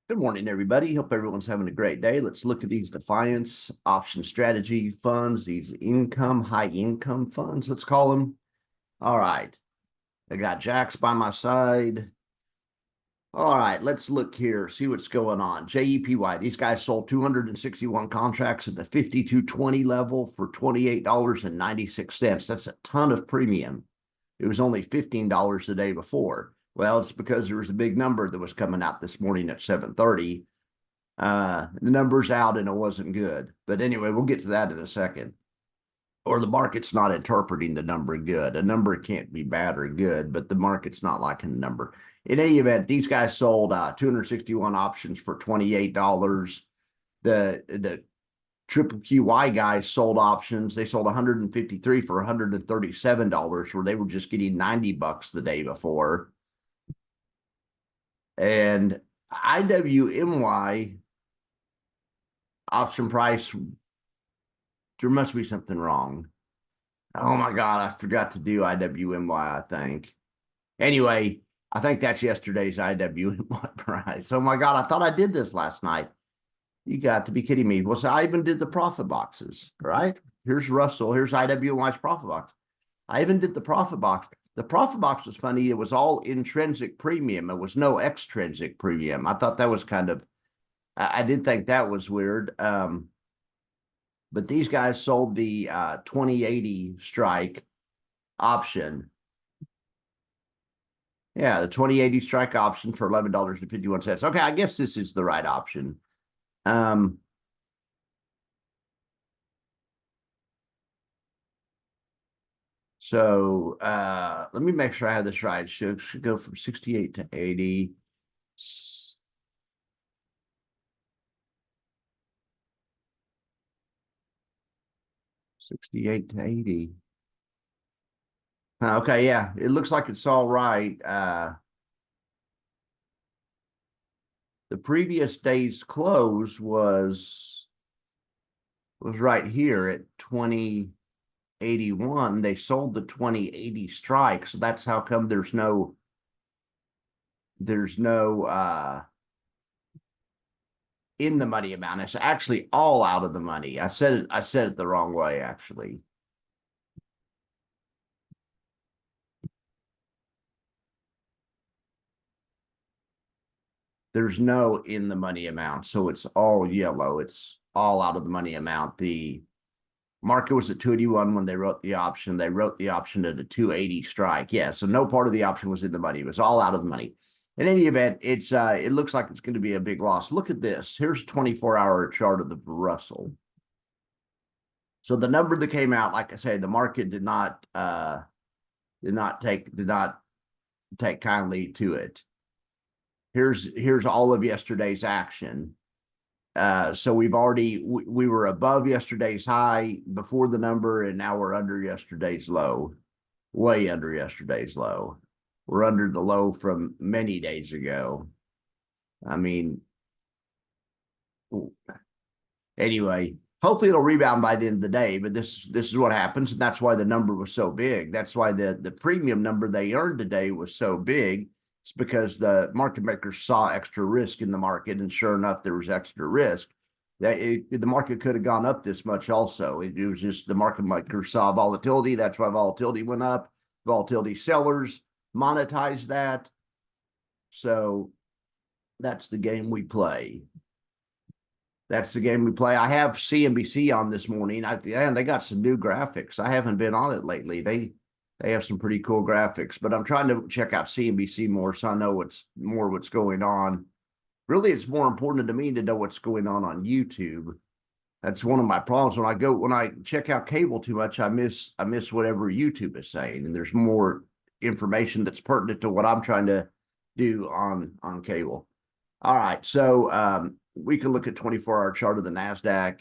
Good morning, everybody. Hope everyone's having a great day. Let's look at these Defiance option strategy funds, these high income funds, let's call them. All right. I got Jax by my side. All right, let's look here, see what's going on. JEPY, these guys sold 261 contracts at the 52.20 level for $28.96. That's a ton of premium. It was only $15 the day before. Well, it's because there was a big number that was coming out this morning at 7:30. The number's out and it wasn't good. But anyway, we'll get to that in a second. Or the market's not interpreting the number good. A number can't be bad or good, but the market's not liking the number. In any event, these guys sold 261 options for $28. The Triple QY guys sold options. They sold 153 for $137, where they were just getting $90 the day before. And IWMY option price, there must be something wrong. Oh my God, I forgot to do IWMY, I think. Anyway, I think that's yesterday's IWMY price. Oh my God, I thought I did this last night. You got to be kidding me. Well, so I even did the profit boxes, right? Here's Russell. Here's IWMY's profit box. I even did the profit box. The profit box was funny. It was all intrinsic premium. It was no extrinsic premium. I thought that was kind of, I did think that was weird. But these guys sold the 2080 strike option. Yeah, the 2080 strike option for $11.51. Okay, I guess this is the right option. So let me make sure I have this right. Should go from 68 to 80. 68 to 80. Okay, yeah, it looks like it's all right. The previous day's close was right here at 2081. They sold the 2080 strike, so that's how come there's no in the money amount. It's actually all out of the money. I said it the wrong way, actually. There's no in the money amount, so it's all yellow. It's all out of the money amount. The market was at 281 when they wrote the option. They wrote the option at a 280 strike. Yeah, so no part of the option was in the money. It was all out of the money. In any event, it looks like it's going to be a big loss. Look at this. Here's a 24-hour chart of the Russell. So the number that came out, like I say, the market did not take kindly to it. Here's all of yesterday's action. So we were above yesterday's high before the number, and now we're under yesterday's low, way under yesterday's low. We're under the low from many days ago. I mean, anyway, hopefully it'll rebound by the end of the day, but this is what happens, and that's why the number was so big. That's why the premium number they earned today was so big. It's because the market makers saw extra risk in the market, and sure enough, there was extra risk. The market could have gone up this much also. It was just the market makers saw volatility. That's why volatility went up. Volatility sellers monetize that. So that's the game we play. That's the game we play. I have CNBC on this morning. And they got some new graphics. I haven't been on it lately. They have some pretty cool graphics, but I'm trying to check out CNBC more so I know what's going on. Really, it's more important to me to know what's going on YouTube. That's one of my problems. When I check out cable too much, I miss whatever YouTube is saying, and there's more information that's pertinent to what I'm trying to do on cable. All right, so we can look at 24-hour chart of the NASDAQ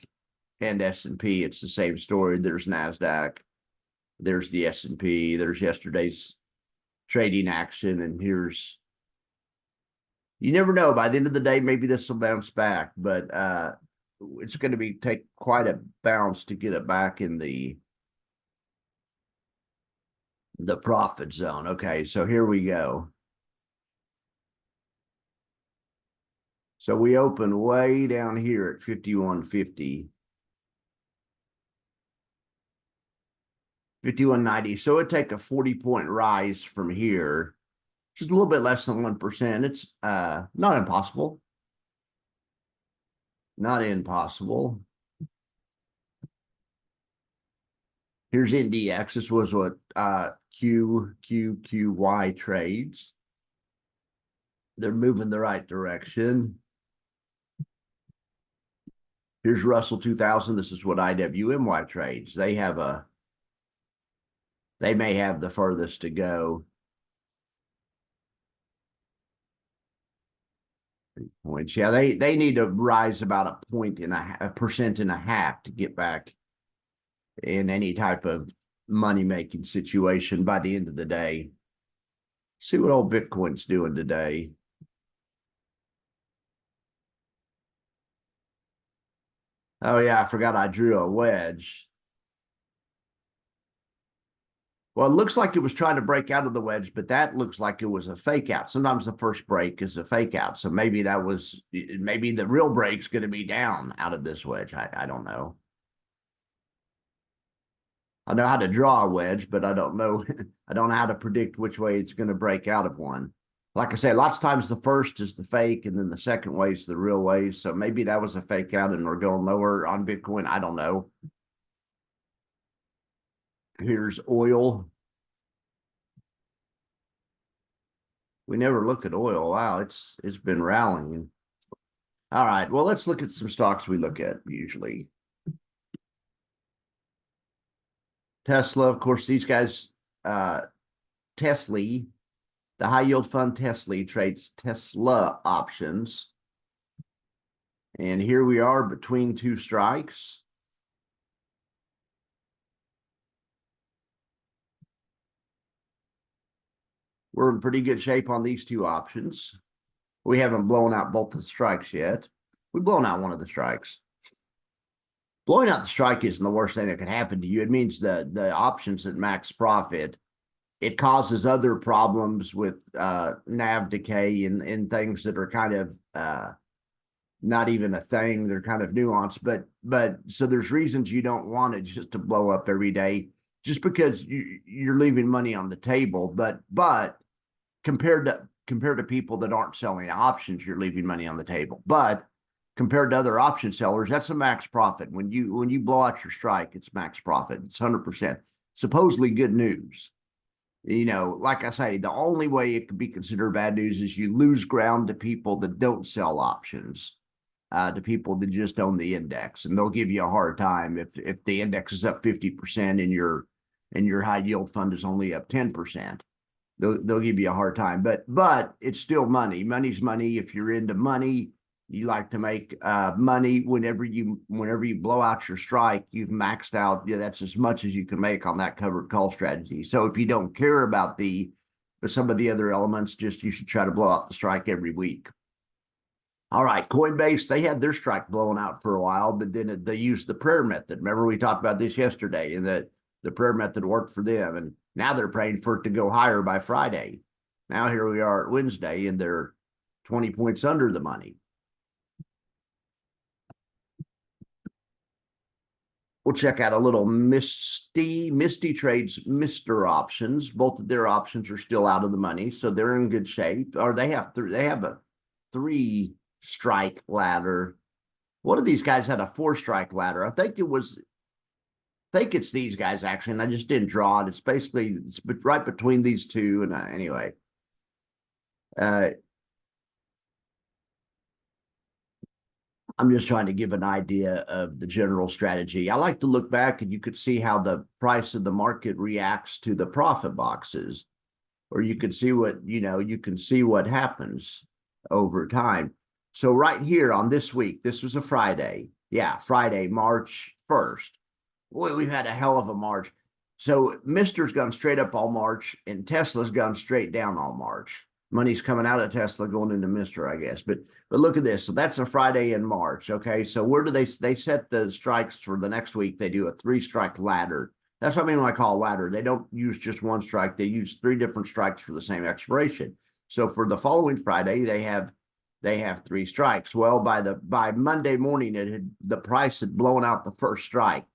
and S&P. It's the same story. There's NASDAQ, there's the S&P, there's yesterday's trading action, and here's, you never know. By the end of the day, maybe this will bounce back, but it's going to take quite a bounce to get it back in the profit zone. Okay, so here we go. So we open way down here at 51.50. 51.90. So it'd take a 40-point rise from here, just a little bit less than 1%. It's not impossible. Not impossible. Here's NDX. This was what QQQY trades. They're moving the right direction. Here's Russell 2000. This is what IWMY trades. They may have the furthest to go. 3 points. Yeah, they need to rise about 1.5% to get back in any type of money-making situation by the end of the day. See what old Bitcoin's doing today. Oh, yeah, I forgot I drew a wedge. Well, it looks like it was trying to break out of the wedge, but that looks like it was a fake out. Sometimes the first break is a fake out. So maybe maybe the real break's going to be down out of this wedge. I don't know. I know how to draw a wedge, but I don't know. I don't know how to predict which way it's going to break out of one. Like I say, lots of times the first is the fake, and then the second wave is the real wave. So maybe that was a fake out, and we're going lower on Bitcoin. I don't know. Here's oil. We never look at oil. Wow, it's been rallying. All right, well, let's look at some stocks we look at usually. Tesla, of course, these guys, Tesla, the high yield fund Tesla trades Tesla options. And here we are between two strikes. We're in pretty good shape on these two options. We haven't blown out both the strikes yet. We've blown out one of the strikes. Blowing out the strike isn't the worst thing that could happen to you. It means the options at max profit. It causes other problems with NAV decay and things that are kind of not even a thing. They're kind of nuanced, but so there's reasons you don't want it just to blow up every day, just because you're leaving money on the table. But compared to people that aren't selling options, you're leaving money on the table. But compared to other option sellers, that's a max profit. When you blow out your strike, it's max profit. It's 100%. Supposedly good news. You know, like I say, the only way it could be considered bad news is you lose ground to people that don't sell options, to people that just own the index, and they'll give you a hard time if the index is up 50% and your high yield fund is only up 10%. They'll give you a hard time, but it's still money. Money's money. If you're into money, you like to make money. Whenever you blow out your strike, you've maxed out. Yeah, that's as much as you can make on that covered call strategy. So if you don't care about some of the other elements, you should try to blow out the strike every week. All right, Coinbase, they had their strike blown out for a while, but then they used the prayer method. Remember, we talked about this yesterday, and the prayer method worked for them. And now they're praying for it to go higher by Friday. Now here we are at Wednesday, and they're 20 points under the money. We'll check out a little Misty trades Mr. options. Both of their options are still out of the money, so they're in good shape. Or they have a 3-strike ladder. One of these guys had a 4-strike ladder. I think it's these guys actually, and I just didn't draw it. It's right between these two. And anyway, I'm just trying to give an idea of the general strategy. I like to look back, and you could see how the price of the market reacts to the profit boxes, or you can see what happens over time. So right here on this week, this was a Friday. Yeah, Friday, March 1st. Boy, we've had a hell of a March. So Mister's gone straight up all March, and Tesla's gone straight down all March. Money's coming out of Tesla going into Mister, I guess. But look at this. So that's a Friday in March. Okay, so where do they set the strikes for the next week? They do a 3-strike ladder. That's what I mean when I call ladder. They don't use just one strike. They use 3 different strikes for the same expiration. So for the following Friday, they have they have 3 strikes. Well, by Monday morning, the price had blown out the first strike.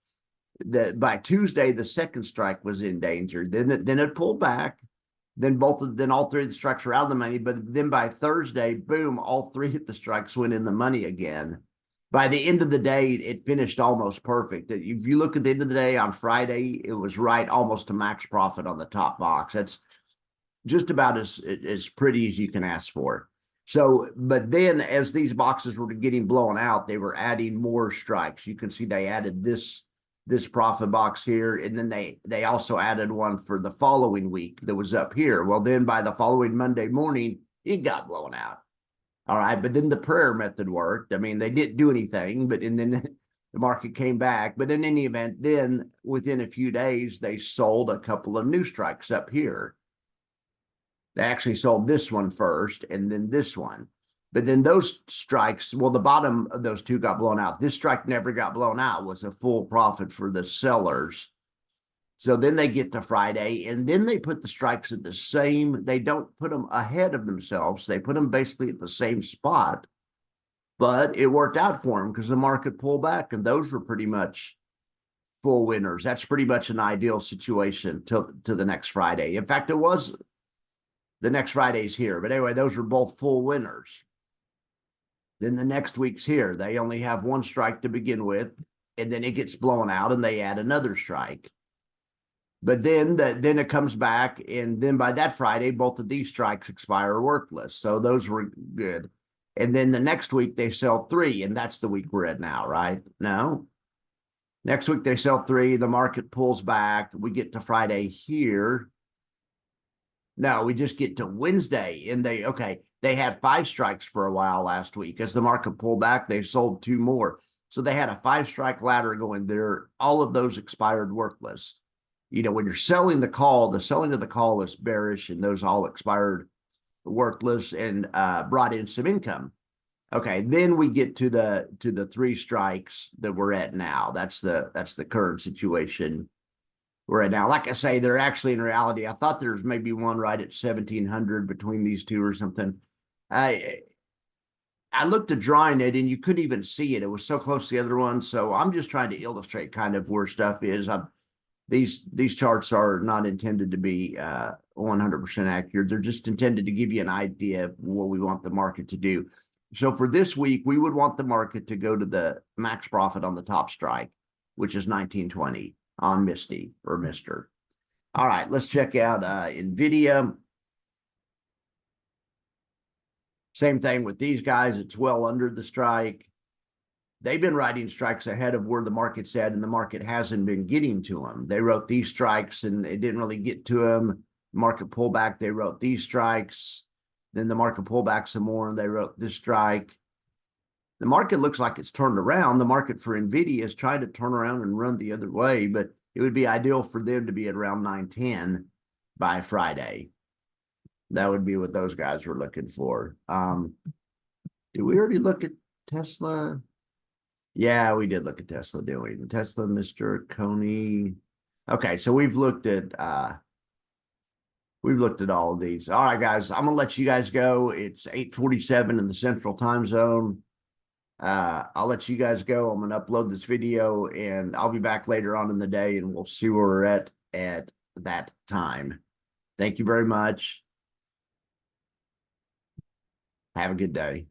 By Tuesday, the second strike was in danger. Then it pulled back. Then all 3 of the strikes were out of the money. But then by Thursday, boom, all 3 of the strikes went in the money again. By the end of the day, it finished almost perfect. If you look at the end of the day on Friday, it was right almost to max profit on the top box. That's just about as pretty as you can ask for. So, but then as these boxes were getting blown out, they were adding more strikes. You can see they added this profit box here, and then they also added one for the following week that was up here. Well, then by the following Monday morning, it got blown out. All right, but then the prayer method worked. I mean, they didn't do anything, but and then the market came back. But in any event, then within a few days, they sold a couple of new strikes up here. They actually sold this one first and then this one. But then those strikes, well, the bottom of those 2 got blown out. This strike never got blown out, was a full profit for the sellers. So then they get to Friday, and then they put the strikes at the same, they don't put them ahead of themselves. They put them basically at the same spot. But it worked out for them because the market pulled back, and those were pretty much full winners. That's pretty much an ideal situation to the next Friday. In fact, it was the next Friday's here. But anyway, those were both full winners. Then the next week's here. They only have 1 strike to begin with, and then it gets blown out, and they add another strike. But then it comes back, and then by that Friday, both of these strikes expire worthless. So those were good. And then the next week, they sell 3, and that's the week we're at now, right? No. Next week, they sell 3. The market pulls back. We get to Friday here. No, we just get to Wednesday, and they had 5 strikes for a while last week. As the market pulled back, they sold 2 more. So they had a 5-strike ladder going there. All of those expired worthless. You know, when you're selling the selling of the call is bearish, and those all expired worthless and brought in some income. Okay, then we get to the 3 strikes that we're at now. That's the current situation we're at now. Like I say, they're actually, in reality, I thought there's maybe one right at 1,700 between these 2 or something. I looked at drawing it, and you couldn't even see it. It was so close to the other one. So I'm just trying to illustrate kind of where stuff is. These charts are not intended to be 100% accurate. They're just intended to give you an idea of what we want the market to do. So for this week, we would want the market to go to the max profit on the top strike, which is 1920 on Misty or Mister. All right, let's check out NVIDIA. Same thing with these guys. It's well under the strike. They've been writing strikes ahead of where the market's at, and the market hasn't been getting to them. They wrote these strikes, and it didn't really get to them. Market pullback, they wrote these strikes. Then the market pulled back some more, and they wrote this strike. The market looks like it's turned around. The market for NVIDIA is trying to turn around and run the other way, but it would be ideal for them to be at around 910 by Friday. That would be what those guys were looking for. Did we already look at Tesla? Yeah, we did look at Tesla, didn't we? Tesla, Mr. Coney. Okay, so we've looked at all of these. All right, guys, I'm gonna let you guys go. It's 8:47 in the Central Time Zone. I'll let you guys go. I'm gonna upload this video, and I'll be back later on in the day, and we'll see where we're at that time. Thank you very much. Have a good day.